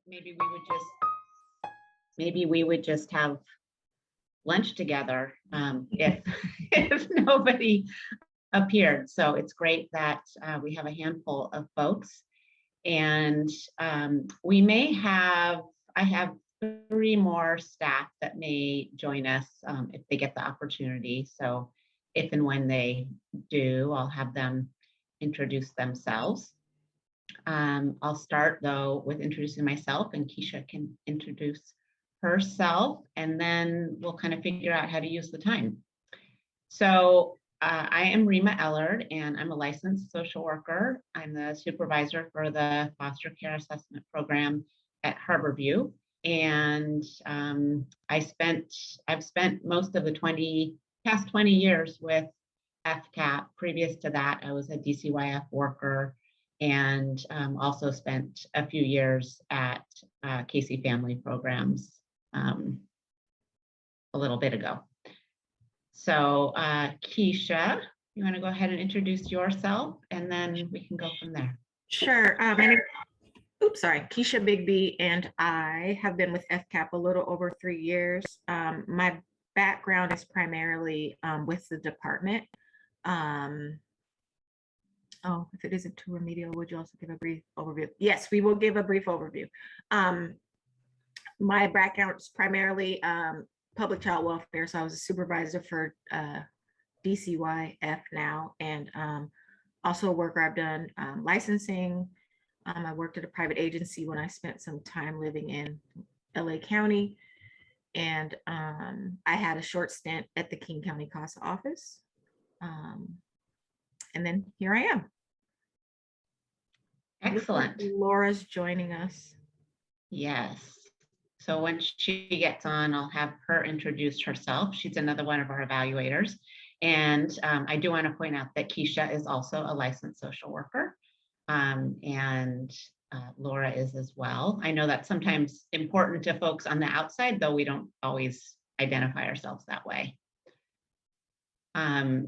maybe we would just have lunch together if if nobody appeared. So it's great that we have a handful of folks, and I have 3 more staff that may join us if they get the opportunity. So if and when they do, I'll have them introduce themselves. I'll start though with introducing myself, and Keisha can introduce herself, and then we'll kind of figure out how to use the time. So I am Rima Ellard, and I'm a licensed social worker. I'm the supervisor for the foster care assessment program at Harborview. And I've spent most of the past 20 years with FCAP. Previous to that, I was a DCYF worker, and also spent a few years at Casey Family Programs a little bit ago. So Keisha, you want to go ahead and introduce yourself, and then we can go from there. Sure. Keisha Bigby, and I have been with FCAP a little over 3 years. My background is primarily with the department. If it isn't too remedial, would you also give a brief overview? Yes, we will give a brief overview. My background is primarily public child welfare, so I was a supervisor for DCYF now, and also a worker. I've done licensing. I worked at a private agency when I spent some time living in LA County, and I had a short stint at the King County CASA office. And then here I am. Excellent. Laura's joining us. Yes. So when she gets on, I'll have her introduce herself. She's another one of our evaluators. And I do want to point out that Keisha is also a licensed social worker. And Laura is as well. I know that's sometimes important to folks on the outside, though we don't always identify ourselves that way.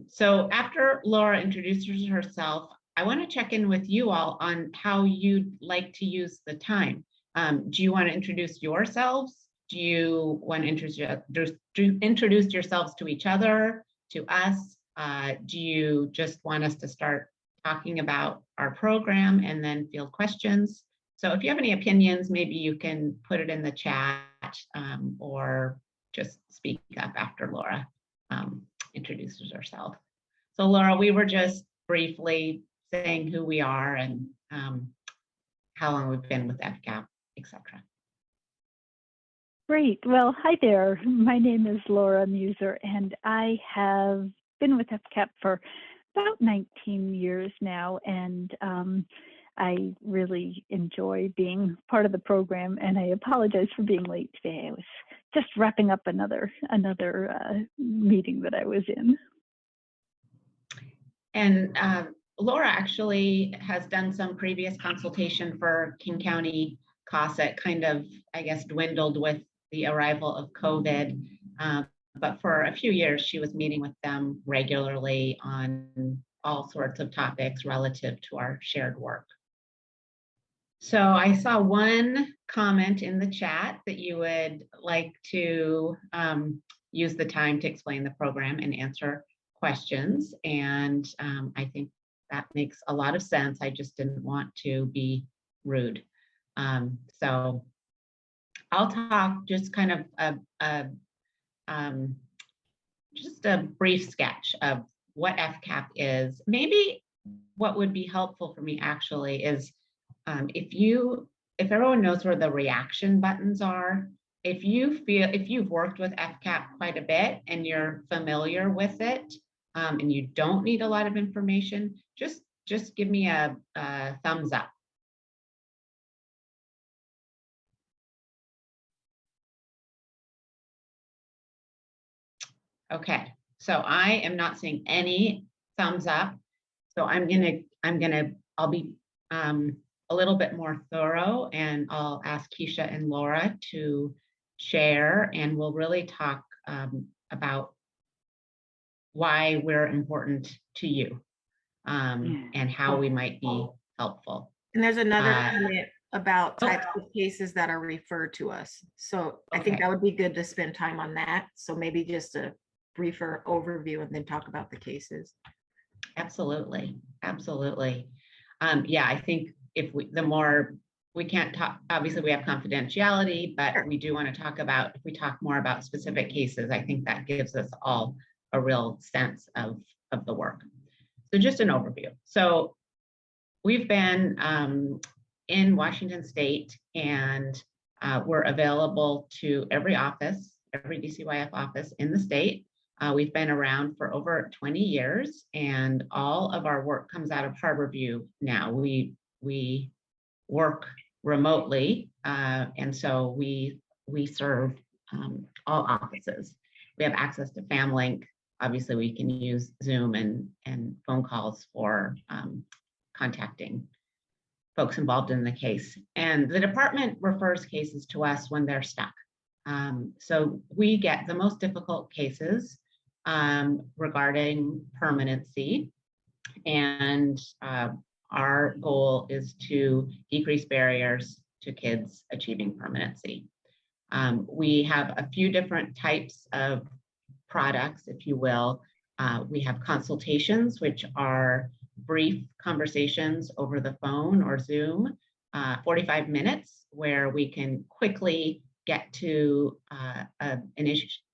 So after Laura introduces herself, I want to check in with you all on how you'd like to use the time. Do you want to introduce yourselves? Do you want to introduce yourselves to each other, to us? Do you just want us to start talking about our program and then field questions? So if you have any opinions, maybe you can put it in the chat or just speak up after Laura introduces herself. So Laura, we were just briefly saying who we are and how long we've been with FCAP, etc. Great. Well, hi there. My name is Laura Muser, and I have been with FCAP for about 19 years now, and I really enjoy being part of the program, and I apologize for being late today. I was just wrapping up another meeting that I was in. And Laura actually has done some previous consultation for King County CASA. It kind of, I guess, dwindled with the arrival of COVID. But for a few years, she was meeting with them regularly on all sorts of topics relative to our shared work. So I saw one comment in the chat that you would like to use the time to explain the program and answer questions. And I think that makes a lot of sense. I just didn't want to be rude. So I'll talk just kind of just a brief sketch of what FCAP is. Maybe what would be helpful for me actually is if everyone knows where the reaction buttons are, if you've worked with FCAP quite a bit and you're familiar with it, and you don't need a lot of information, just give me a thumbs up. Okay, so I am not seeing any thumbs up. So I'll be a little bit more thorough, and I'll ask Keisha and Laura to share, and we'll really talk about why we're important to you and how we might be helpful. And there's another comment about Oh. types of cases that are referred to us. So I think Okay. that would be good to spend time on that. So maybe just a briefer overview and then talk about the cases. Absolutely, absolutely. Yeah, I think if we, the more, we can't talk, obviously we have confidentiality, but Sure. we do want to talk about, if we talk more about specific cases, I think that gives us all a real sense of the work. So just an overview. So we've been in Washington State, and we're available to every office, every DCYF office in the state. We've been around for over 20 years, and all of our work comes out of Harborview now. We work remotely, and so we serve all offices. We have access to FamLink. Obviously, we can use Zoom and phone calls for contacting folks involved in the case. And the department refers cases to us when they're stuck. So we get the most difficult cases regarding permanency, and our goal is to decrease barriers to kids achieving permanency. We have a few different types of products, if you will. We have consultations, which are brief conversations over the phone or Zoom, 45 minutes, where we can quickly get to an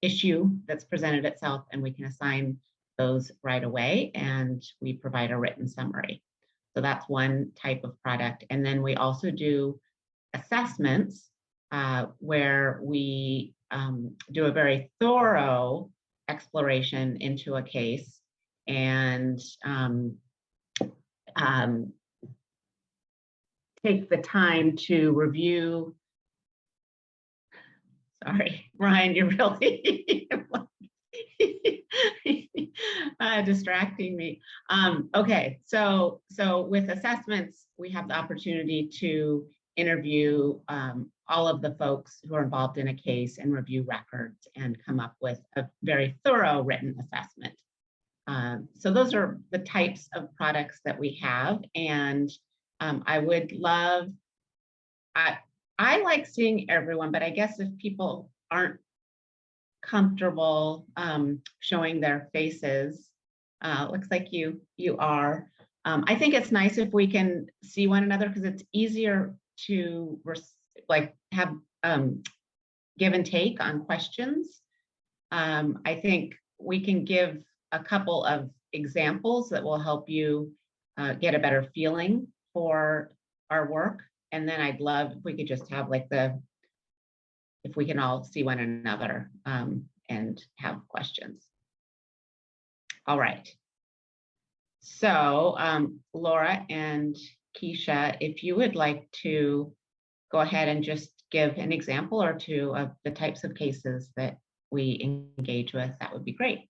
issue that's presented itself, and we can assign those right away, and we provide a written summary. So that's one type of product. And then we also do assessments where we do a very thorough exploration into a case and take the time to review. Sorry, Ryan, you're really distracting me. Okay, so with assessments, we have the opportunity to interview all of the folks who are involved in a case and review records and come up with a very thorough written assessment. So those are the types of products that we have, and I would love, I like seeing everyone, but I guess if people aren't comfortable showing their faces, looks like you are. I think it's nice if we can see one another, because it's easier to like have give and take on questions. I think we can give a couple of examples that will help you get a better feeling for our work. And then I'd love if we could just have like if we can all see one another and have questions. All right. So Laura and Keisha, if you would like to go ahead and just give an example or two of the types of cases that we engage with, that would be great.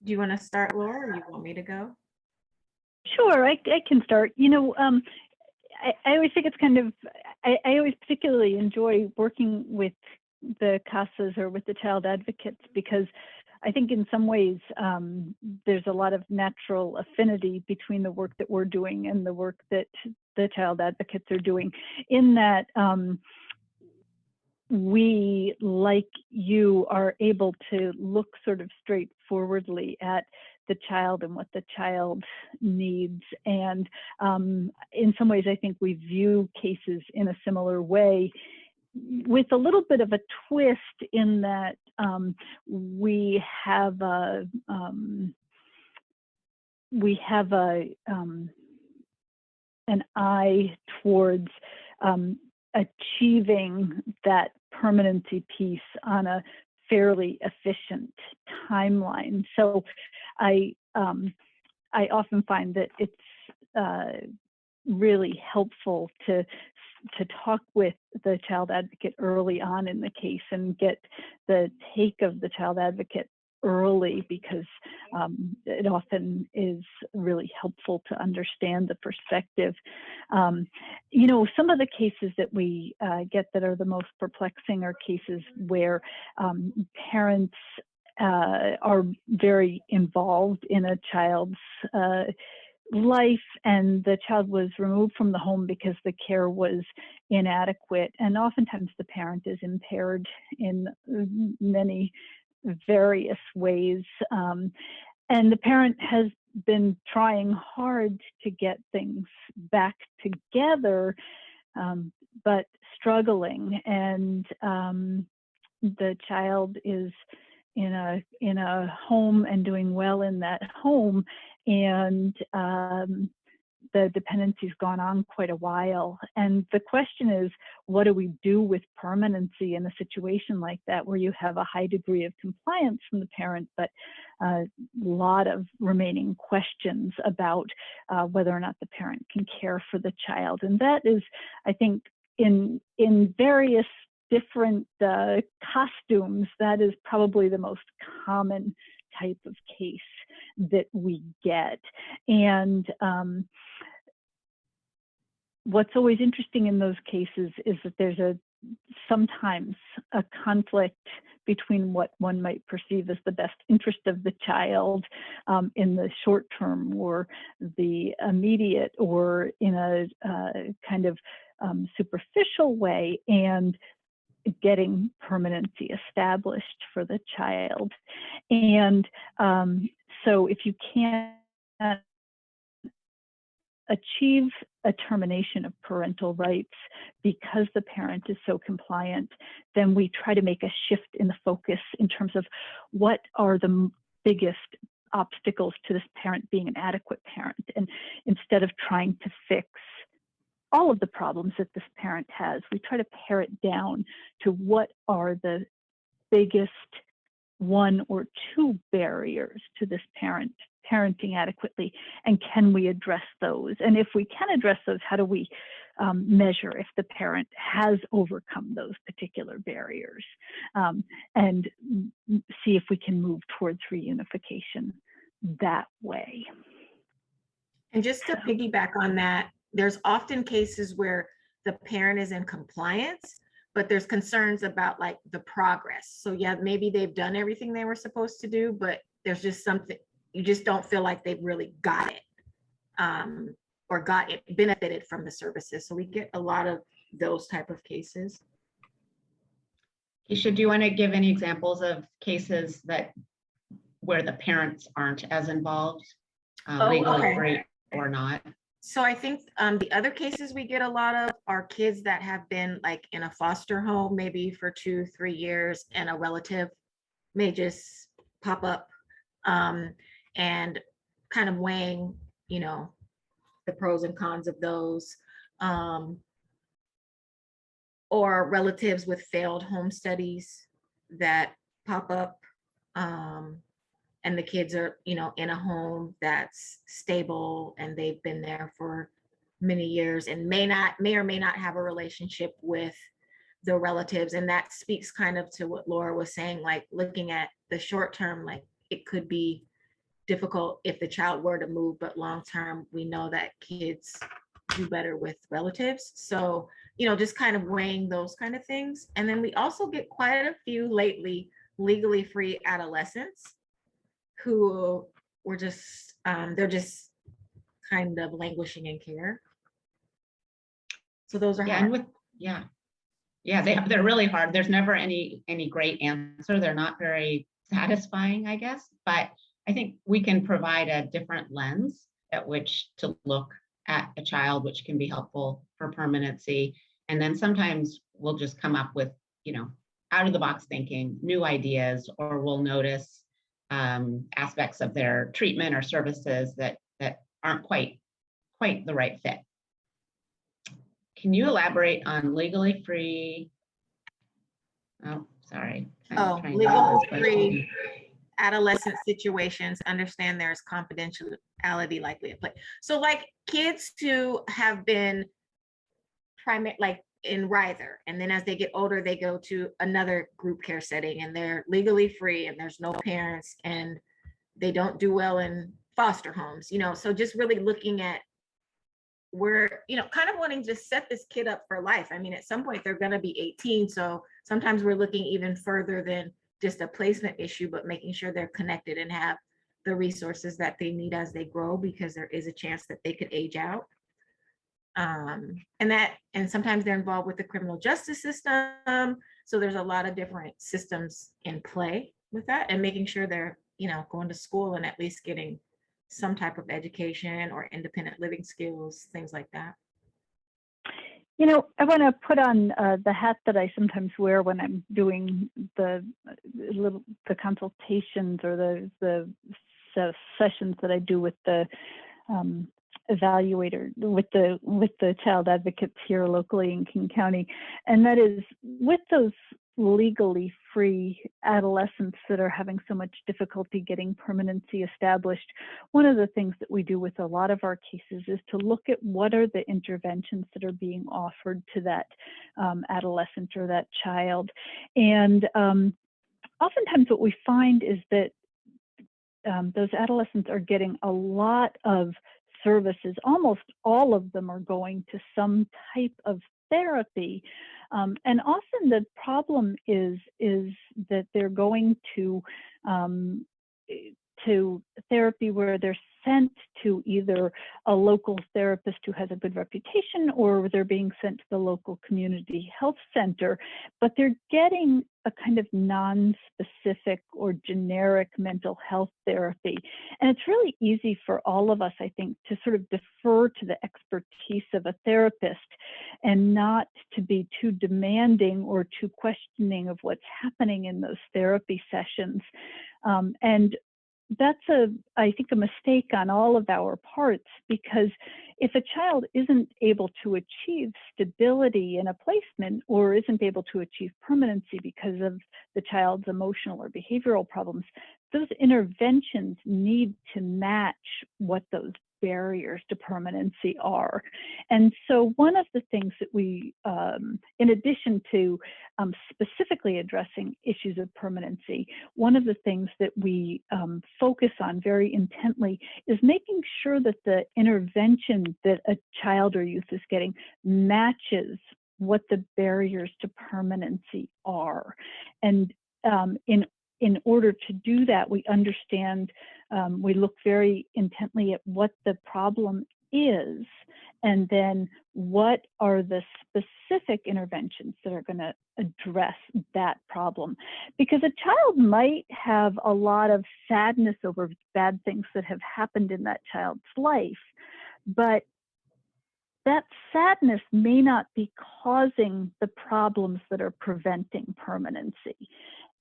Do you want to start, Laura, or you want me to go? Sure, I can start. You know, I always think it's kind of, I always particularly enjoy working with the CASAs or with the child advocates, because I think in some ways there's a lot of natural affinity between the work that we're doing and the work that the child advocates are doing, in that we, like you, are able to look sort of straightforwardly at the child and what the child needs. And in some ways, I think we view cases in a similar way, with a little bit of a twist in that we have an eye towards achieving that permanency piece on a fairly efficient timeline. So I often find that it's really helpful to talk with the child advocate early on in the case and get the take of the child advocate early, because it often is really helpful to understand the perspective. You know, some of the cases that we get that are the most perplexing are cases where parents are very involved in a child's life, and the child was removed from the home because the care was inadequate. And oftentimes the parent is impaired in many various ways. And the parent has been trying hard to get things back together, but struggling. And the child is in a home and doing well in that home, and the dependency's gone on quite a while. And the question is, what do we do with permanency in a situation like that, where you have a high degree of compliance from the parent, but a lot of remaining questions about whether or not the parent can care for the child? And that is, I think, in various different costumes, that is probably the most common type of case that we get. And what's always interesting in those cases is that there's sometimes a conflict between what one might perceive as the best interest of the child in the short term, or the immediate, or in a kind of superficial way, and getting permanency established for the child. And so if you can't achieve a termination of parental rights because the parent is so compliant, then we try to make a shift in the focus in terms of what are the biggest obstacles to this parent being an adequate parent. And instead of trying to fix all of the problems that this parent has, we try to pare it down to what are the biggest one or two barriers to this parent parenting adequately, and can we address those? And if we can address those, how do we measure if the parent has overcome those particular barriers, and see if we can move towards reunification that way. And just to piggyback on that, there's often cases where the parent is in compliance, but there's concerns about like the progress. So yeah, maybe they've done everything they were supposed to do, but there's just something, you just don't feel like they've really got it, or got it, benefited from the services. So we get a lot of those type of cases. Keisha, do you want to give any examples of cases where the parents aren't as involved, legally free or not? So I think the other cases we get a lot of are kids that have been like in a foster home, maybe for 2-3 years, and a relative may just pop up, and kind of weighing, you know, the pros and cons of those, or relatives with failed home studies that pop up, and the kids are, you know, in a home that's stable and they've been there for many years and may or may not have a relationship with the relatives. And that speaks kind of to what Laura was saying, like looking at the short term, like it could be difficult if the child were to move, but long term, we know that kids do better with relatives. So, you know, just kind of weighing those kind of things. And then we also get quite a few lately legally free adolescents who were just, they're just kind of languishing in care. So those are hard. They're really hard. There's never any great answer. They're not very satisfying, I guess, but I think we can provide a different lens at which to look at a child, which can be helpful for permanency. And then sometimes we'll just come up with, you know, out of the box thinking, new ideas, or we'll notice aspects of their treatment or services that aren't quite the right fit. Can you elaborate on legally free? Oh, sorry. Legally free adolescent situations. Understand there's confidentiality likely at play. So like kids who have been like in Ryther, and then as they get older, they go to another group care setting and they're legally free and there's no parents and they don't do well in foster homes, you know. So just really looking at where, you know, kind of wanting to set this kid up for life. I mean, at some point they're going to be 18. So sometimes we're looking even further than just a placement issue, but making sure they're connected and have the resources that they need as they grow, because there is a chance that they could age out. And sometimes they're involved with the criminal justice system. So there's a lot of different systems in play with that, and making sure they're, going to school and at least getting some type of education or independent living skills, things like that. I want to put on the hat that I sometimes wear when I'm doing the consultations or the sessions that I do with the evaluator, with the child advocates here locally in King County, and that is with those legally free adolescents that are having so much difficulty getting permanency established. One of the things that we do with a lot of our cases is to look at what are the interventions that are being offered to that adolescent or that child. And oftentimes what we find is that those adolescents are getting a lot of services. Almost all of them are going to some type of therapy. And often the problem is that they're going to therapy where they're sent to either a local therapist who has a good reputation, or they're being sent to the local community health center, but they're getting a kind of non-specific or generic mental health therapy. And it's really easy for all of us, I think, to sort of defer to the expertise of a therapist and not to be too demanding or too questioning of what's happening in those therapy sessions. And that's I think a mistake on all of our parts, because if a child isn't able to achieve stability in a placement or isn't able to achieve permanency because of the child's emotional or behavioral problems, those interventions need to match what those barriers to permanency are. And so one of the things that we, in addition to specifically addressing issues of permanency, one of the things that we focus on very intently is making sure that the intervention that a child or youth is getting matches what the barriers to permanency are. And in order to do that, we understand, we look very intently at what the problem is, and then what are the specific interventions that are going to address that problem. Because a child might have a lot of sadness over bad things that have happened in that child's life, but that sadness may not be causing the problems that are preventing permanency.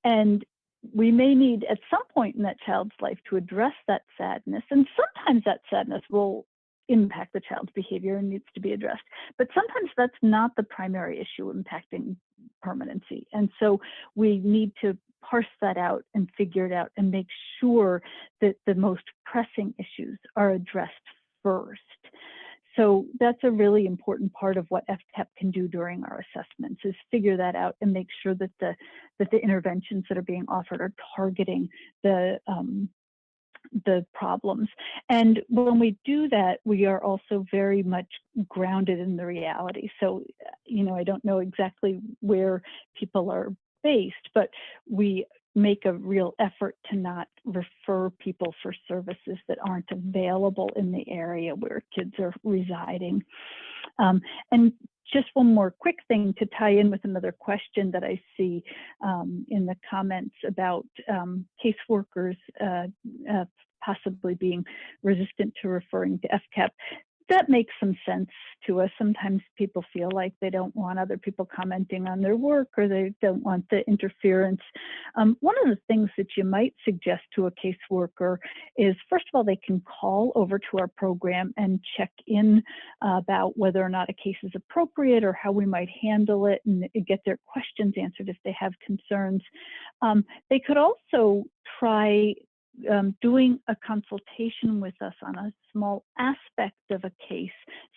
And we may need at some point in that child's life to address that sadness. And sometimes that sadness will impact the child's behavior and needs to be addressed. But sometimes that's not the primary issue impacting permanency. And so we need to parse that out and figure it out and make sure that the most pressing issues are addressed first. So that's a really important part of what FCAP can do during our assessments, is figure that out and make sure that the interventions that are being offered are targeting the problems. And when we do that, we are also very much grounded in the reality. So, I don't know exactly where people are based, but we make a real effort to not refer people for services that aren't available in the area where kids are residing. And just one more quick thing to tie in with another question that I see in the comments about caseworkers possibly being resistant to referring to FCAP. That makes some sense to us. Sometimes people feel like they don't want other people commenting on their work, or they don't want the interference. One of the things that you might suggest to a caseworker is, first of all, they can call over to our program and check in about whether or not a case is appropriate or how we might handle it, and get their questions answered if they have concerns. They could also try doing a consultation with us on a small aspect of a case,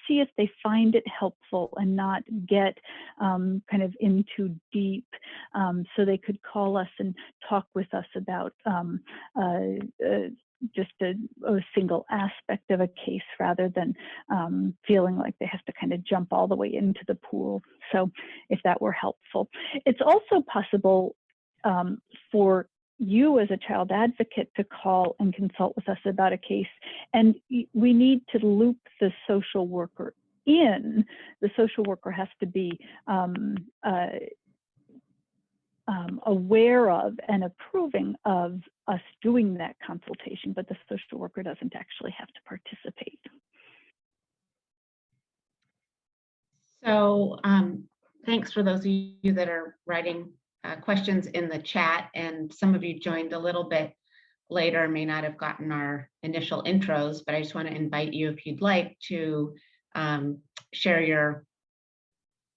see if they find it helpful and not get kind of in too deep. So they could call us and talk with us about just a single aspect of a case, rather than feeling like they have to kind of jump all the way into the pool. So if that were helpful. It's also possible for you as a child advocate to call and consult with us about a case. And we need to loop the social worker in. The social worker has to be aware of and approving of us doing that consultation, but the social worker doesn't actually have to participate. So thanks for those of you that are writing questions in the chat, and some of you joined a little bit later, may not have gotten our initial intros, but I just want to invite you, if you'd like, to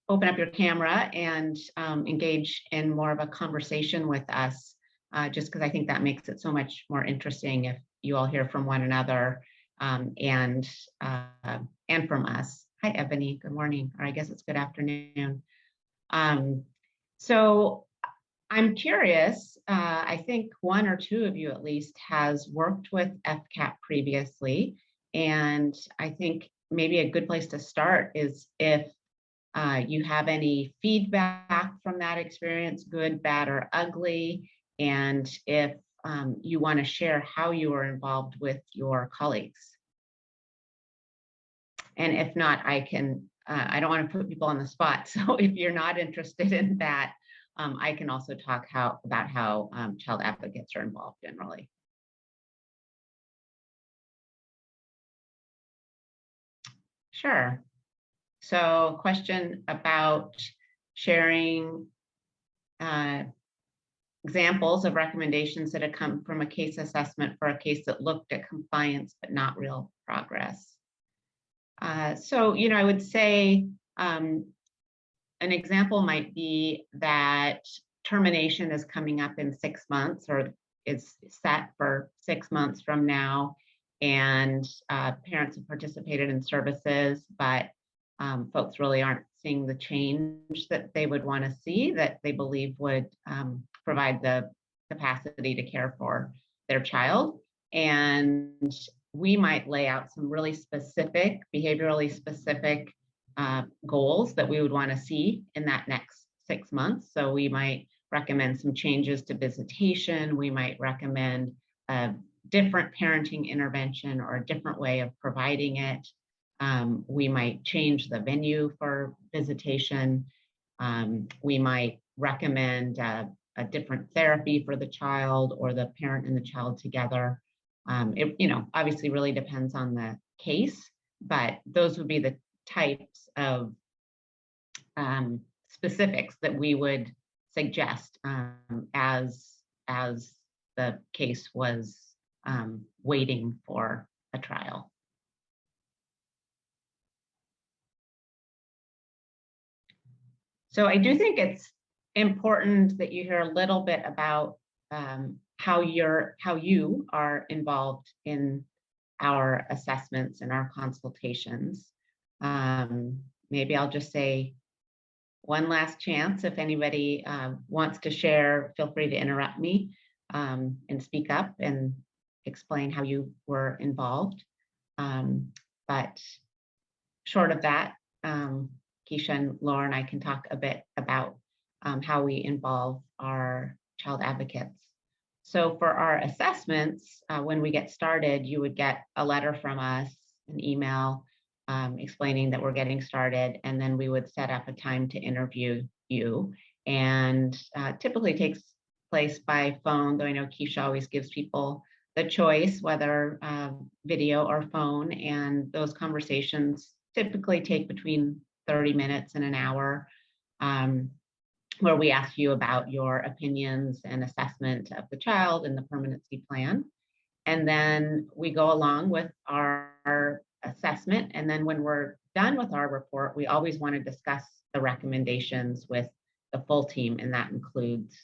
open up your camera and engage in more of a conversation with us, just because I think that makes it so much more interesting if you all hear from one another and from us. Hi, Ebony, good morning, or I guess it's good afternoon. So I'm curious, I think one or two of you at least has worked with FCAP previously, and I think maybe a good place to start is if you have any feedback from that experience, good, bad, or ugly, and if you want to share how you were involved with your colleagues. And if not, I don't want to put people on the spot. So if you're not interested in that, I can also talk about how child advocates are involved generally. Sure. So question about sharing examples of recommendations that have come from a case assessment for a case that looked at compliance but not real progress. So, I would say an example might be that termination is coming up in 6 months, or is set for 6 months from now, and parents have participated in services, but folks really aren't seeing the change that they would want to see, that they believe would provide the capacity to care for their child. And we might lay out some really specific, behaviorally specific goals that we would want to see in that next 6 months. So we might recommend some changes to visitation. We might recommend a different parenting intervention or a different way of providing it. We might change the venue for visitation. We might recommend a different therapy for the child or the parent and the child together. It, obviously really depends on the case, but those would be the types of specifics that we would suggest as the case was waiting for a trial. So I do think it's important that you hear a little bit about how you are involved in our assessments and our consultations. Maybe I'll just say one last chance. If anybody wants to share, feel free to interrupt me and speak up and explain how you were involved. But short of that, Keisha and Laura and I can talk a bit about how we involve our child advocates. So for our assessments, when we get started, you would get a letter from us, an email explaining that we're getting started, and then we would set up a time to interview you. And typically takes place by phone, though I know Keisha always gives people the choice, whether video or phone, and those conversations typically take between 30 minutes and an hour, where we ask you about your opinions and assessment of the child and the permanency plan. And then we go along with our assessment. And then when we're done with our report, we always want to discuss the recommendations with the full team, and that includes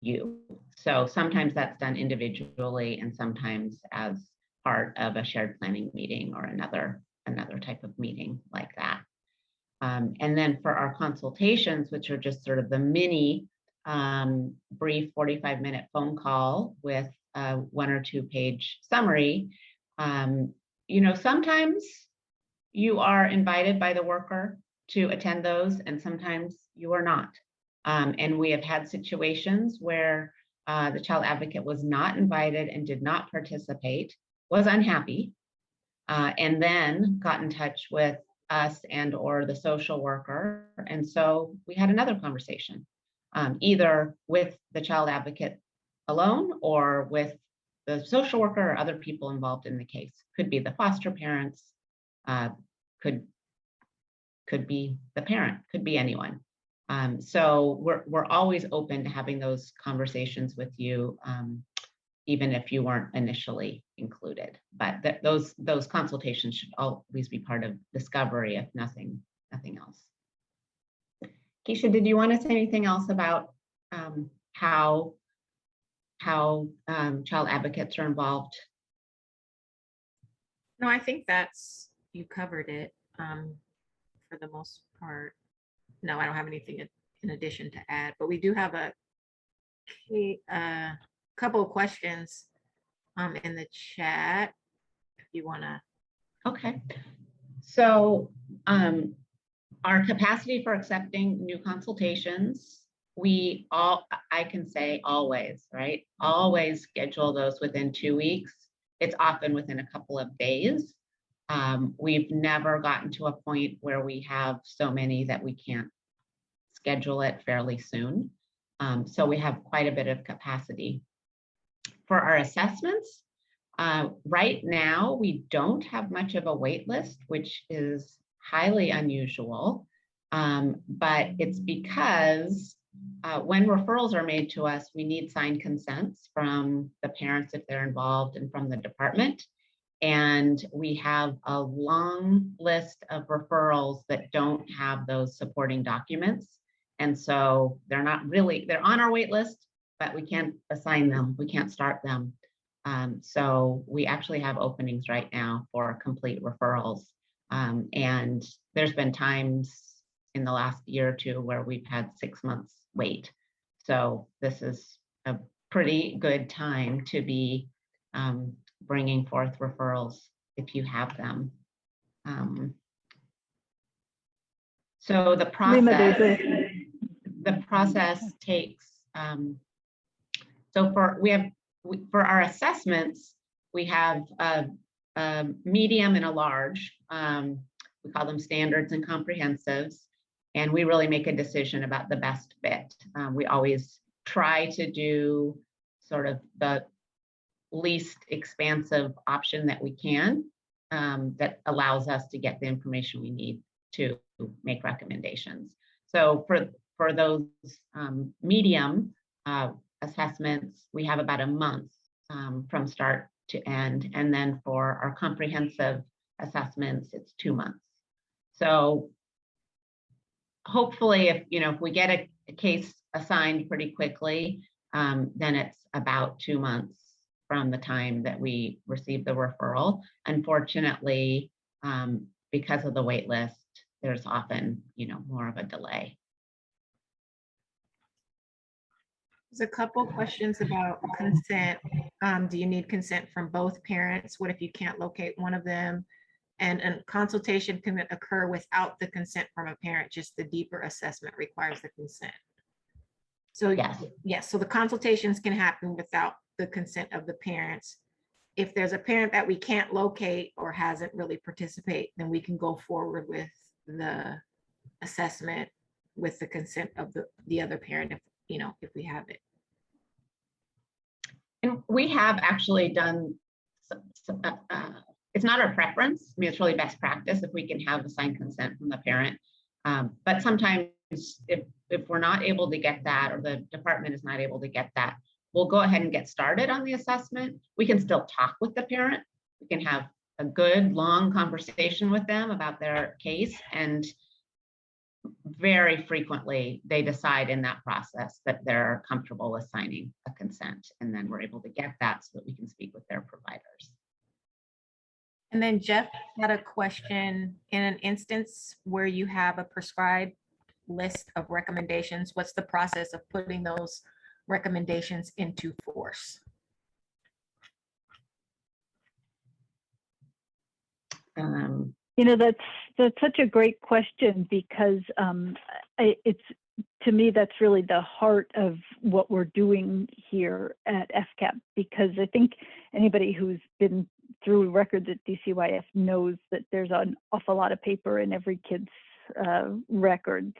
you. So sometimes that's done individually and sometimes as part of a shared planning meeting or another type of meeting like that. And then for our consultations, which are just sort of the mini brief 45-minute phone call with a 1 or 2 page summary, sometimes you are invited by the worker to attend those and sometimes you are not. And we have had situations where the child advocate was not invited and did not participate, was unhappy, and then got in touch with us and or the social worker. And so we had another conversation, either with the child advocate alone or with the social worker or other people involved in the case. Could be the foster parents, could be the parent, could be anyone. So we're always open to having those conversations with you, even if you weren't initially included. But those consultations should always be part of discovery, if nothing else. Keisha, did you want to say anything else about how child advocates are involved? No, I think you covered it for the most part. No, I don't have anything in addition to add, but we do have a couple of questions in the chat if you want to. Okay. So our capacity for accepting new consultations, I can say always, right? Always schedule those within 2 weeks. It's often within a couple of days. We've never gotten to a point where we have so many that we can't schedule it fairly soon. So we have quite a bit of capacity. For our assessments, right now, we don't have much of a wait list, which is highly unusual, but it's because when referrals are made to us, we need signed consents from the parents if they're involved and from the department. And we have a long list of referrals that don't have those supporting documents. And so they're on our wait list, but we can't assign them, we can't start them. So we actually have openings right now for complete referrals. And there's been times in the last year or two where we've had 6 months wait. So this is a pretty good time to be bringing forth referrals if you have them. So the process takes, so for our assessments, we have a medium and a large. We call them standards and comprehensives, and we really make a decision about the best fit. We always try to do sort of the least expansive option that we can, that allows us to get the information we need to make recommendations. So for those medium assessments, we have about a month from start to end. And then for our comprehensive assessments, it's 2 months. So hopefully if we get a case assigned pretty quickly, then it's about 2 months from the time that we receive the referral. Unfortunately, because of the wait list, there's often more of a delay. There's a couple questions about consent. Do you need consent from both parents? What if you can't locate one of them? And a consultation can occur without the consent from a parent, just the deeper assessment requires the consent. So yes, so the consultations can happen without the consent of the parents. If there's a parent that we can't locate or hasn't really participated, then we can go forward with the assessment with the consent of the other parent, if we have it. And we have actually done it's not our preference. I mean, it's really best practice if we can have assigned consent from the parent. But sometimes if we're not able to get that, or the department is not able to get that, we'll go ahead and get started on the assessment. We can still talk with the parent. We can have a good long conversation with them about their case, and very frequently they decide in that process that they're comfortable with signing a consent, and then we're able to get that so that we can speak with their providers. And then Jeff had a question. In an instance where you have a prescribed list of recommendations, what's the process of putting those recommendations into force? That's such a great question, because it's to me, that's really the heart of what we're doing here at FCAP, because I think anybody who's been through records at DCYF knows that there's an awful lot of paper in every kid's records.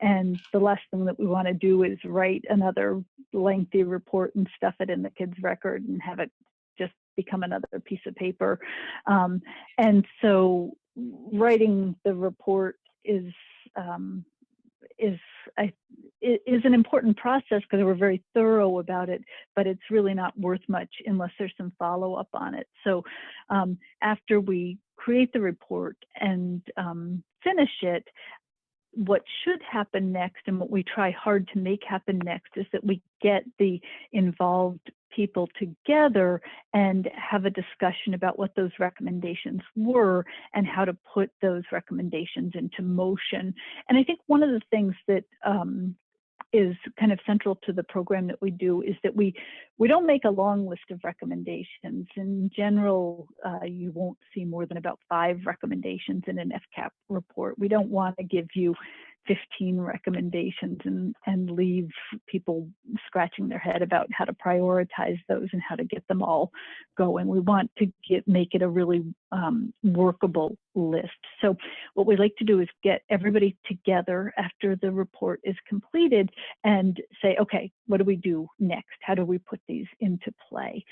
And the last thing that we want to do is write another lengthy report and stuff it in the kid's record and have it just become another piece of paper. And so writing the report is an important process because we're very thorough about it, but it's really not worth much unless there's some follow-up on it. So after we create the report and finish it, what should happen next, and what we try hard to make happen next, is that we get the involved people together and have a discussion about what those recommendations were and how to put those recommendations into motion. And I think one of the things that is kind of central to the program that we do is that we don't make a long list of recommendations. In general, you won't see more than about 5 recommendations in an FCAP report. We don't want to give you 15 recommendations and leave people scratching their head about how to prioritize those and how to get them all going. We want to make it a really workable list. So what we like to do is get everybody together after the report is completed and say, okay, what do we do next? How do we put these into play?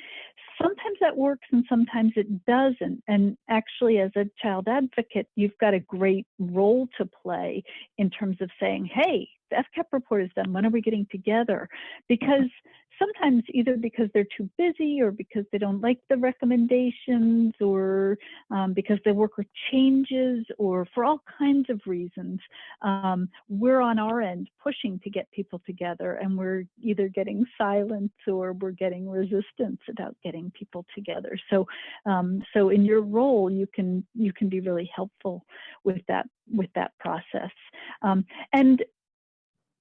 Sometimes that works and sometimes it doesn't. And actually, as a child advocate, you've got a great role to play in terms of saying, hey, the FCAP report is done, when are we getting together? Because sometimes either because they're too busy or because they don't like the recommendations or because their work changes or for all kinds of reasons, we're on our end pushing to get people together, and we're either getting silence or we're getting resistance about getting people together. So so in your role, you can be really helpful with that process. And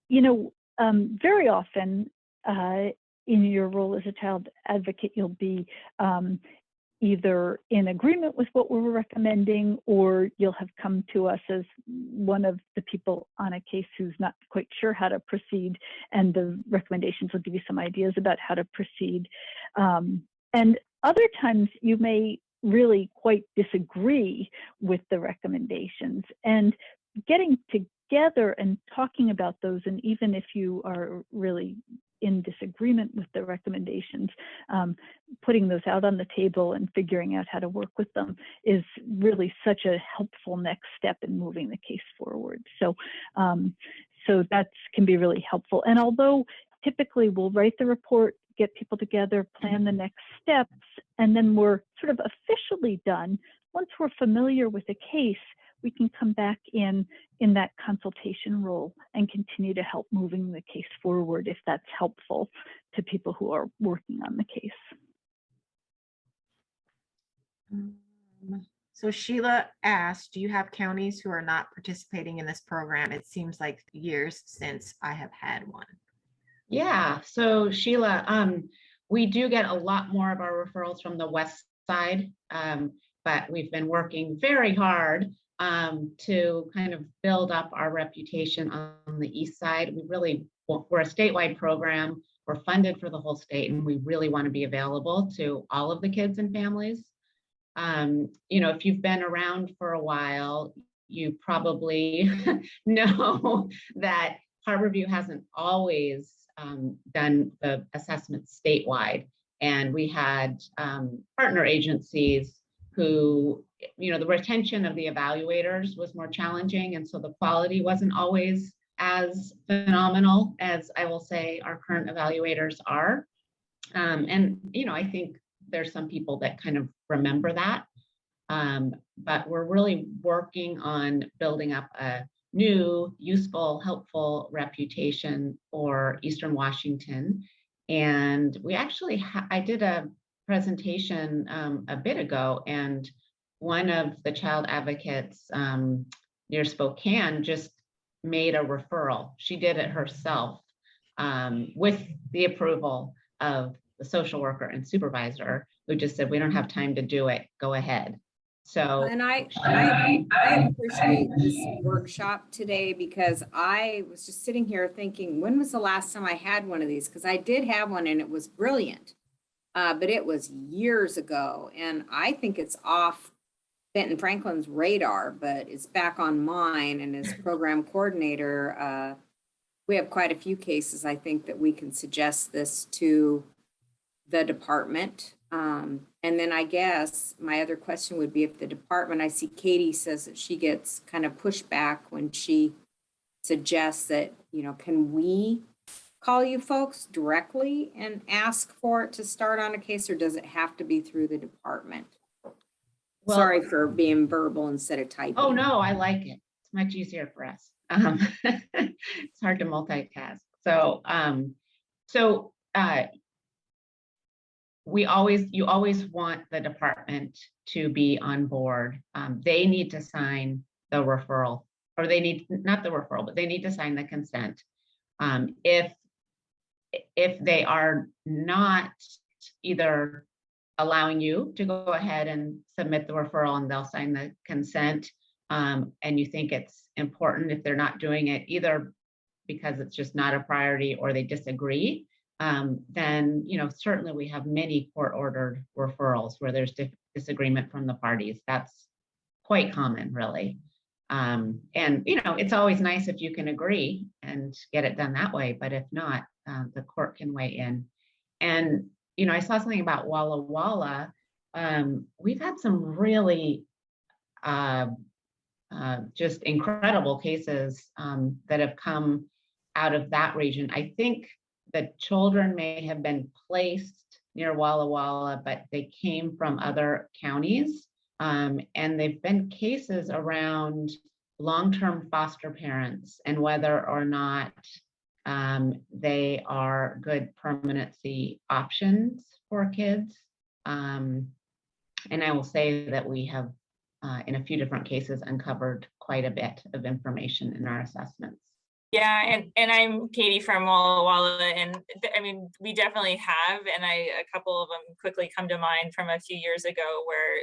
you know, very often in your role as a child advocate, you'll be either in agreement with what we're recommending, or you'll have come to us as one of the people on a case who's not quite sure how to proceed, and the recommendations will give you some ideas about how to proceed. And other times you may really quite disagree with the recommendations, and getting together and talking about those, and even if you are really in disagreement with the recommendations, putting those out on the table and figuring out how to work with them is really such a helpful next step in moving the case forward. So, so that can be really helpful. And although typically we'll write the report, get people together, plan the next steps, and then we're sort of officially done, once we're familiar with the case, we can come back in that consultation role and continue to help moving the case forward if that's helpful to people who are working on the case. So Sheila asked, do you have counties who are not participating in this program? It seems like years since I have had one. Yeah, so Sheila, we do get a lot more of our referrals from the west side, but we've been working very hard to kind of build up our reputation on the east side. We're a statewide program. We're funded for the whole state, and we really want to be available to all of the kids and families. You know, if you've been around for a while, you probably know that Harborview hasn't always done the assessments statewide. And we had partner agencies who, you know, the retention of the evaluators was more challenging. And so the quality wasn't always as phenomenal as I will say our current evaluators are. And, you know, I think there's some people that kind of remember that. But we're really working on building up a new, useful, helpful reputation for Eastern Washington. And we actually, I did a presentation a bit ago, and one of the child advocates near Spokane just made a referral. She did it herself with the approval of the social worker and supervisor, who just said, we don't have time to do it, go ahead. So, And I appreciate this workshop today because I was just sitting here thinking, when was the last time I had one of these? Because I did have one and it was brilliant, but it was years ago. And I think it's off Benton Franklin's radar, but it's back on mine. And as program coordinator, we have quite a few cases, I think, that we can suggest this to the department. And then I guess my other question would be if the department, I see Katie says that she gets kind of pushback when she suggests that, you know, can we call you folks directly and ask for it to start on a case, or does it have to be through the department? well, Sorry for being verbal instead of typing. oh no, I like it. It's much easier for us. It's hard to multitask. So, you always want the department to be on board. They need to sign the referral, or not the referral, but they need to sign the consent. If they are not either allowing you to go ahead and submit the referral and they'll sign the consent, and you think it's important, if they're not doing it either because it's just not a priority or they disagree, then, you know, certainly we have many court-ordered referrals where there's disagreement from the parties. That's quite common, really. And, you know, it's always nice if you can agree and get it done that way, but if not, the court can weigh in. And, you know, I saw something about Walla Walla. We've had some really just incredible cases that have come out of that region. I think the children may have been placed near Walla Walla, but they came from other counties. And they've been cases around long-term foster parents and whether or not they are good permanency options for kids. And I will say that we have, in a few different cases, uncovered quite a bit of information in our assessments. Yeah, and I'm Katie from Walla Walla, and I mean, we definitely have, and a couple of them quickly come to mind from a few years ago where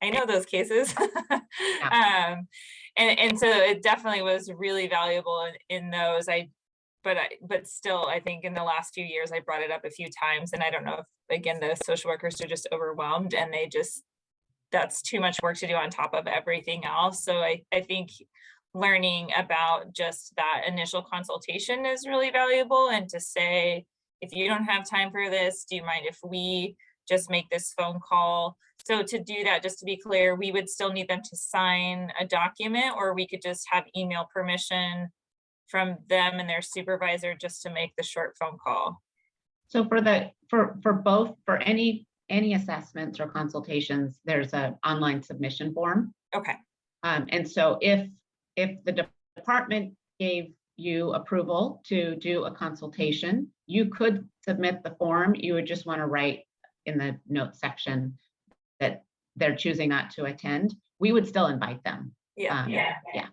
I know those cases. Yeah. And so it definitely was really valuable in those. But still, I think in the last few years, I brought it up a few times, and I don't know if, again, the social workers are just overwhelmed and that's too much work to do on top of everything else. So I think learning about just that initial consultation is really valuable, and to say, if you don't have time for this, do you mind if we just make this phone call? So to do that, just to be clear, we would still need them to sign a document, or we could just have email permission from them and their supervisor just to make the short phone call. So for any assessments or consultations, there's an online submission form. Okay. And so if the department gave you approval to do a consultation, you could submit the form. You would just want to write in the notes section that they're choosing not to attend. We would still invite them. Yeah. Yeah.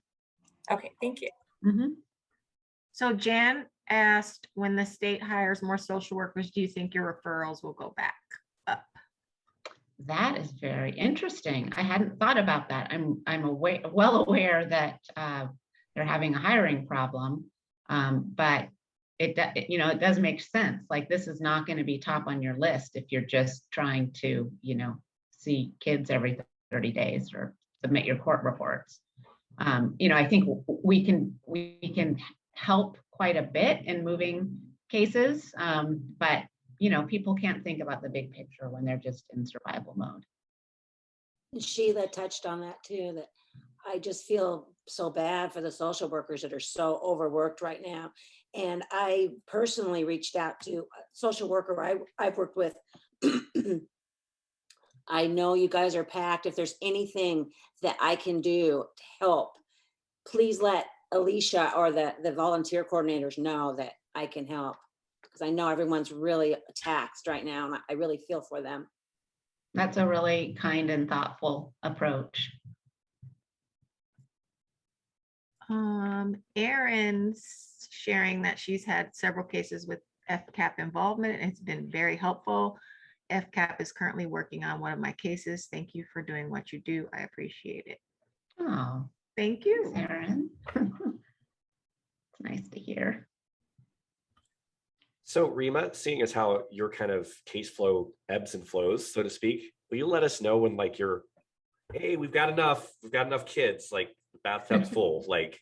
Okay, thank you. Mm-hmm. So Jan asked, when the state hires more social workers, do you think your referrals will go back up? That is very interesting. I hadn't thought about that. I'm well aware that they're having a hiring problem, but it does make sense. Like, this is not going to be top on your list if you're just trying to, you know, see kids every 30 days or submit your court reports. You know, I think we can help quite a bit in moving cases, but you know, people can't think about the big picture when they're just in survival mode. Sheila touched on that too, that I just feel so bad for the social workers that are so overworked right now. And I personally reached out to a social worker I've worked with. I know you guys are packed. If there's anything that I can do to help, please let Alicia or the volunteer coordinators know that I can help, because I know everyone's really taxed right now and I really feel for them. That's a really kind and thoughtful approach. Erin's sharing that she's had several cases with FCAP involvement, and it's been very helpful. FCAP is currently working on one of my cases. Thank you for doing what you do. I appreciate it. Oh, Thank you. thanks, Erin. It's nice to hear. So Rima, seeing as how your kind of case flow ebbs and flows, so to speak, will you let us know when like you're, hey, we've got enough kids, like the bathtub's full, like,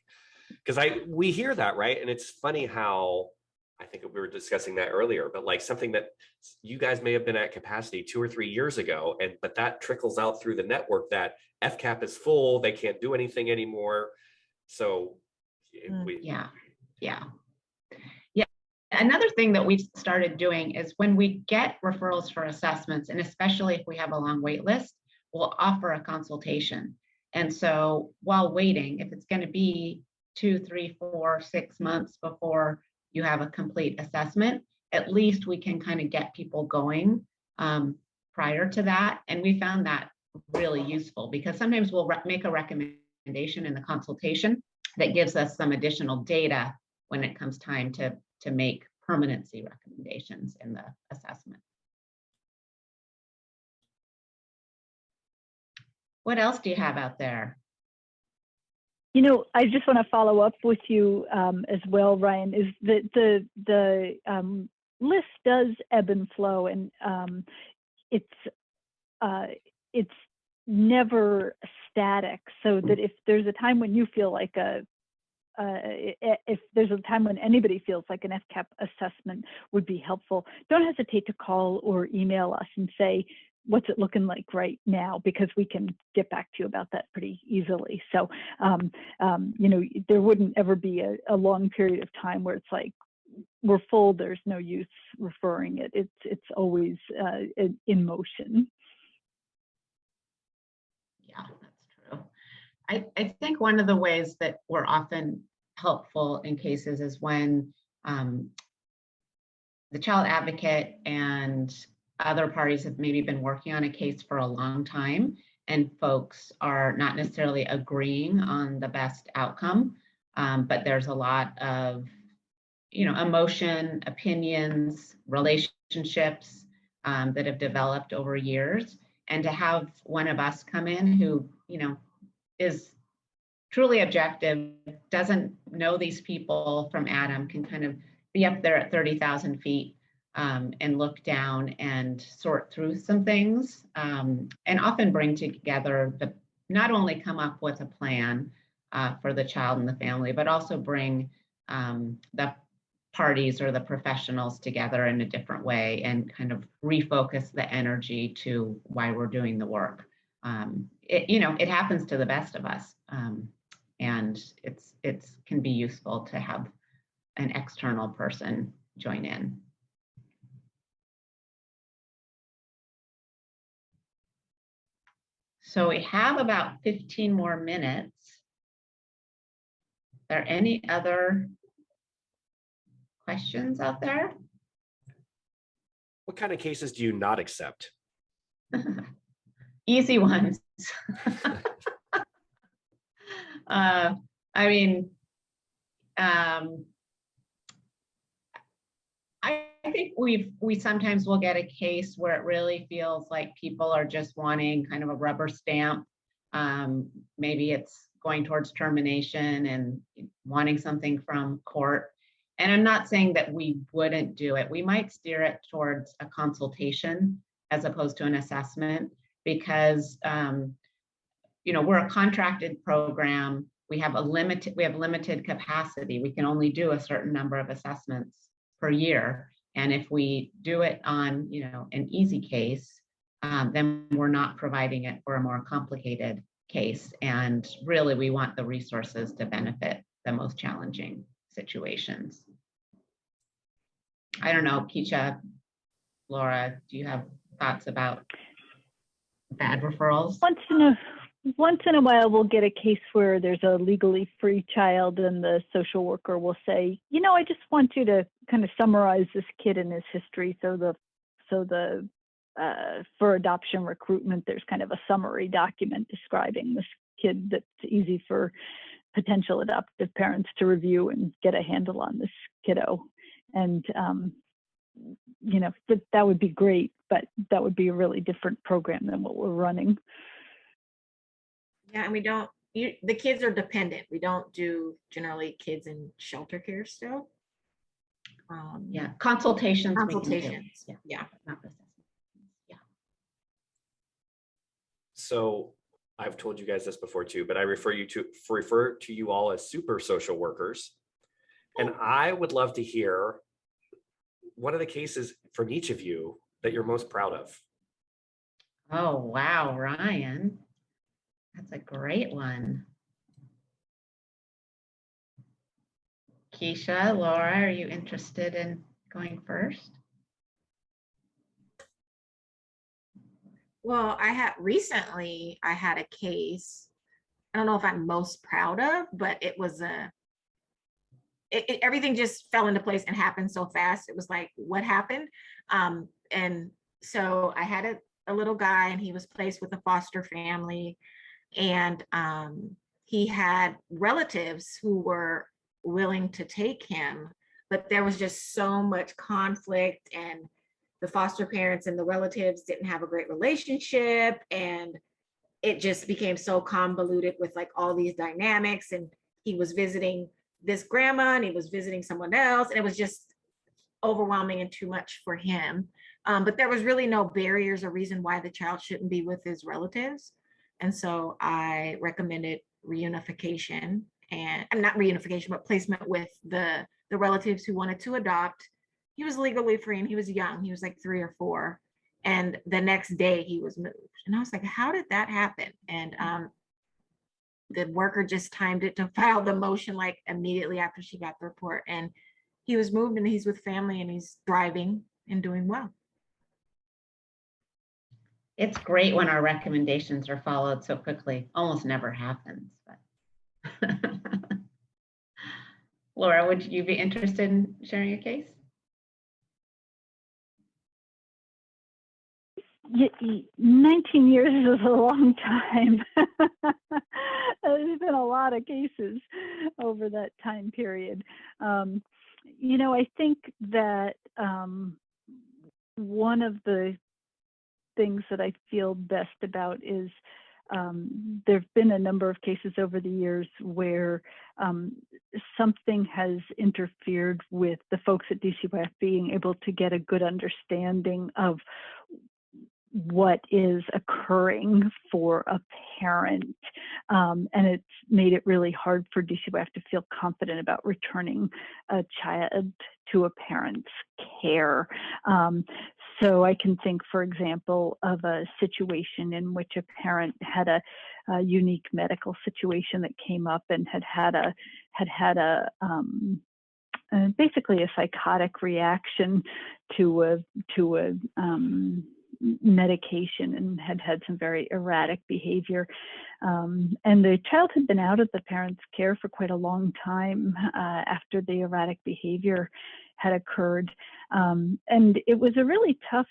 because we hear that, right? And it's funny how, I think we were discussing that earlier, but like something that you guys may have been at capacity 2 or 3 years ago, but that trickles out through the network that FCAP is full, they can't do anything anymore. So Yeah. Another thing that we've started doing is when we get referrals for assessments, and especially if we have a long wait list, we'll offer a consultation. And so while waiting, if it's going to be 2, 3, 4, 6 months before you have a complete assessment, at least we can kind of get people going prior to that. And we found that really useful because sometimes we'll make a recommendation in the consultation that gives us some additional data when it comes time to make permanency recommendations in the assessment. What else do you have out there? You know, I just want to follow up with you as well, Ryan, is that the list does ebb and flow, and it's never static, so that if there's a time when you feel like if there's a time when anybody feels like an FCAP assessment would be helpful, don't hesitate to call or email us and say, what's it looking like right now? Because we can get back to you about that pretty easily. So, you know, there wouldn't ever be a long period of time where it's like, we're full, there's no use referring it. It's always in motion. Yeah, that's true. I think one of the ways that we're often helpful in cases is when the child advocate and other parties have maybe been working on a case for a long time and folks are not necessarily agreeing on the best outcome, but there's a lot of, you know, emotion, opinions, relationships that have developed over years. And to have one of us come in who, you know, is truly objective, doesn't know these people from Adam, can kind of be up there at 30,000 feet and look down and sort through some things and often bring together not only come up with a plan for the child and the family, but also bring the parties or the professionals together in a different way and kind of refocus the energy to why we're doing the work. You know, it happens to the best of us. And it can be useful to have an external person join in. So we have about 15 more minutes. Are there any other questions out there? what kind of cases do you not accept? Easy ones. I mean, I think we sometimes will get a case where it really feels like people are just wanting kind of a rubber stamp. Maybe it's going towards termination and wanting something from court. And I'm not saying that we wouldn't do it. We might steer it towards a consultation as opposed to an assessment because you know, we're a contracted program. We have limited capacity. We can only do a certain number of assessments per year. And if we do it on, you know, an easy case, then we're not providing it for a more complicated case. And really, we want the resources to benefit the most challenging situations. I don't know, Keisha, Laura, do you have thoughts about bad referrals? Once in a while, we'll get a case where there's a legally free child and the social worker will say, you know, I just want you to kind of summarize this kid and his history. So for adoption recruitment, there's kind of a summary document describing this kid that's easy for potential adoptive parents to review and get a handle on this kiddo. And that would be great, but that would be a really different program than what we're running. Yeah, and the kids are dependent. We don't do generally kids in shelter care still. Yeah, consultations. we can do. Consultations, Yeah, yeah. not assessments. Yeah. So I've told you guys this before too, but I refer to you all as super social workers. And I would love to hear what are the cases from each of you that you're most proud of? Oh, wow, Ryan. That's a great one. Keisha, Laura, are you interested in going first? Well, recently I had a case. I don't know if I'm most proud of, but it was everything just fell into place and happened so fast. It was like, what happened? And so I had a little guy, and he was placed with a foster family, and he had relatives who were willing to take him, but there was just so much conflict, and the foster parents and the relatives didn't have a great relationship, and it just became so convoluted with like all these dynamics. And he was visiting this grandma, and he was visiting someone else, and it was just overwhelming and too much for him. But there was really no barriers or reason why the child shouldn't be with his relatives. And so I recommended reunification, and not reunification, but placement with the relatives who wanted to adopt. He was legally free, and he was young. He was like 3 or 4. And the next day he was moved. And I was like, how did that happen? And the worker just timed it to file the motion like immediately after she got the report. And he was moved, and he's with family, and he's thriving and doing well. It's great when our recommendations are followed so quickly. Almost never happens, but. Laura, would you be interested in sharing a case? 19 years is a long time. There's been a lot of cases over that time period. I think that one of the things that I feel best about is there've been a number of cases over the years where something has interfered with the folks at DCYF being able to get a good understanding of what is occurring for a parent. And it's made it really hard for DCYF to feel confident about returning a child to a parent's care. So I can think, for example, of a situation in which a parent had a unique medical situation that came up and had basically a psychotic reaction to a medication, and had some very erratic behavior. And the child had been out of the parent's care for quite a long time after the erratic behavior had occurred. And it was a really tough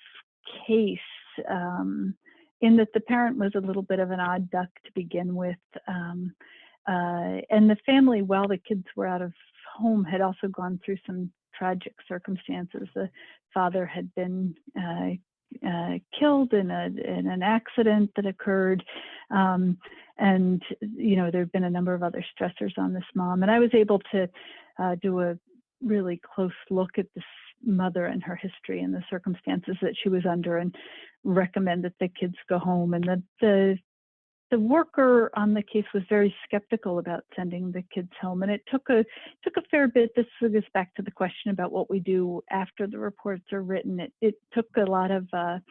case in that the parent was a little bit of an odd duck to begin with. And the family, while the kids were out of home, had also gone through some tragic circumstances. The father had been killed in an accident that occurred, and there've been a number of other stressors on this mom. And I was able to do a really close look at this mother and her history and the circumstances that she was under, and recommend that the kids go home. And that the worker on the case was very skeptical about sending the kids home, and it took a fair bit. This goes back to the question about what we do after the reports are written. It took a lot of kind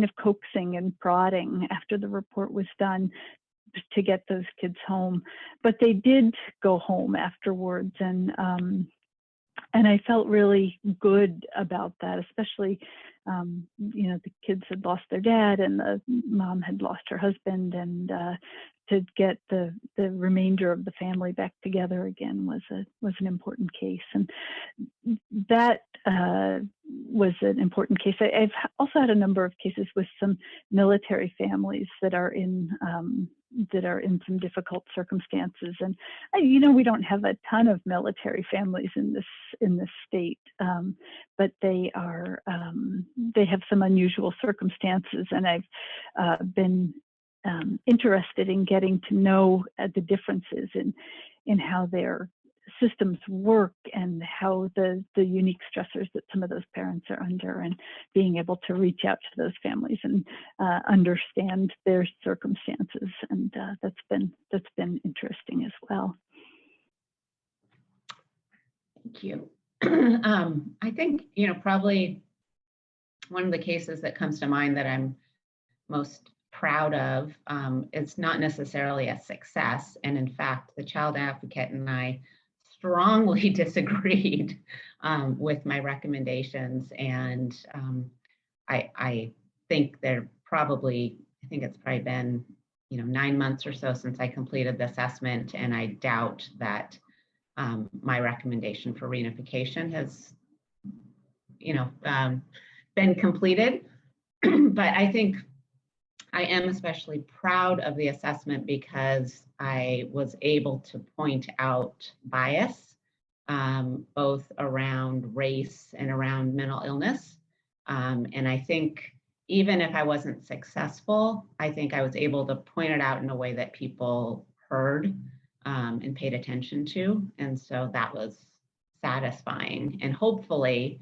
of coaxing and prodding after the report was done to get those kids home, but they did go home afterwards, and I felt really good about that, especially, the kids had lost their dad, and the mom had lost her husband, and to get the remainder of the family back together again was an important case. And that was an important case. I've also had a number of cases with some military families that are in that are in some difficult circumstances. And we don't have a ton of military families in this state, but they are they have some unusual circumstances, and I've been interested in getting to know the differences in how their systems work and how the unique stressors that some of those parents are under, and being able to reach out to those families and understand their circumstances. And that's been interesting as well. Thank you. I think, probably one of the cases that comes to mind that I'm most proud of, it's not necessarily a success. And in fact, the child advocate and I strongly disagreed with my recommendations. And I think it's probably been 9 months or so since I completed the assessment, and I doubt that my recommendation for reunification has been completed. But I think I am especially proud of the assessment because I was able to point out bias, both around race and around mental illness. And I think even if I wasn't successful, I think I was able to point it out in a way that people heard and paid attention to. And so that was satisfying. And hopefully,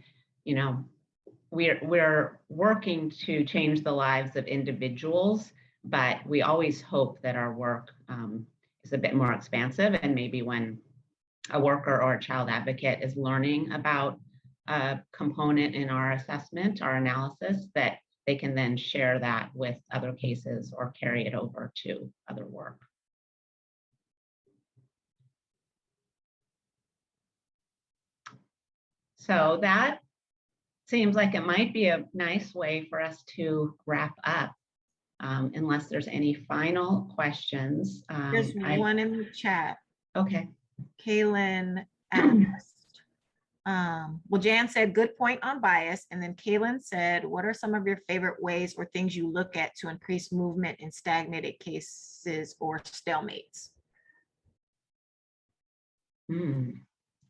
we're working to change the lives of individuals, but we always hope that our work is a bit more expansive. And maybe when a worker or a child advocate is learning about a component in our assessment, our analysis, that they can then share that with other cases or carry it over to other work. So that seems like it might be a nice way for us to wrap up, unless there's any final questions. There's one in the chat. Okay. Kaylin asked, well, Jan said, good point on bias. And then Kaylin said, what are some of your favorite ways or things you look at to increase movement in stagnated cases or stalemates?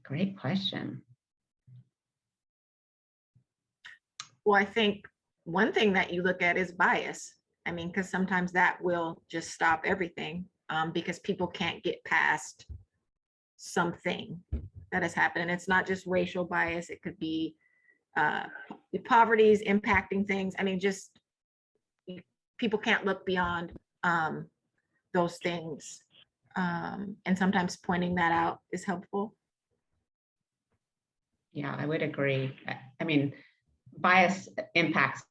Great question. Well, I think one thing that you look at is bias. I mean, because sometimes that will just stop everything, because people can't get past something that has happened. And it's not just racial bias. It could be the poverty is impacting things. I mean, just people can't look beyond those things. And sometimes pointing that out is helpful. Yeah, I would agree. I mean, bias impacts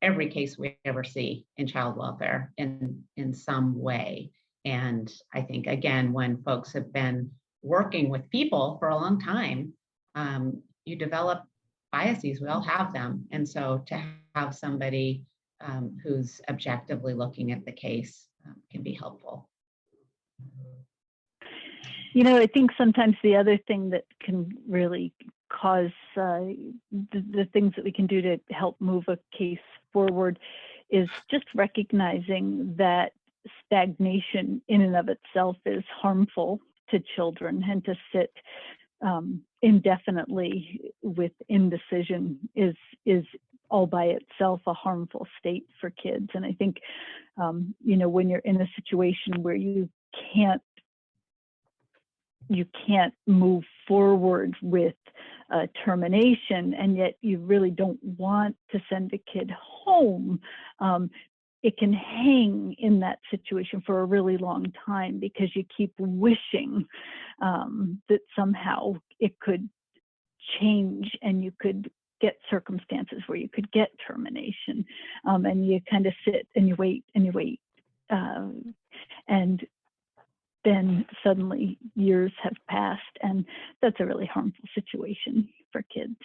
every case we ever see in child welfare in some way. And I think, again, when folks have been working with people for a long time, you develop biases. We all have them. And so to have somebody who's objectively looking at the case can be helpful. I think sometimes the other thing that can really cause the things that we can do to help move a case forward is just recognizing that stagnation in and of itself is harmful to children, and to sit indefinitely with indecision is all by itself a harmful state for kids. And I think, when you're in a situation where you can't move forward with termination, and yet you really don't want to send a kid home, it can hang in that situation for a really long time because you keep wishing that somehow it could change and you could get circumstances where you could get termination. And you kind of sit and you wait and you wait. And then suddenly years have passed, and that's a really harmful situation for kids.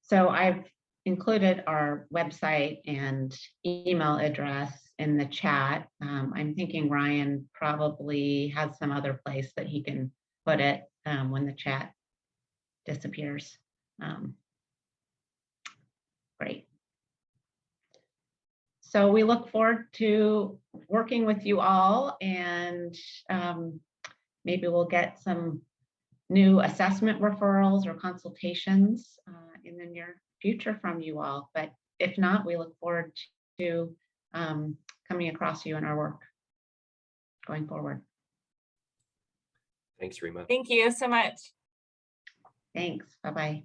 So I've included our website and email address in the chat. I'm thinking Ryan probably has some other place that he can put it when the chat disappears. Great. So we look forward to working with you all, and maybe we'll get some new assessment referrals or consultations in the near future from you all. But if not, we look forward to coming across you in our work going forward. Thanks, Rima. Thank you so much. Thanks. Bye-bye.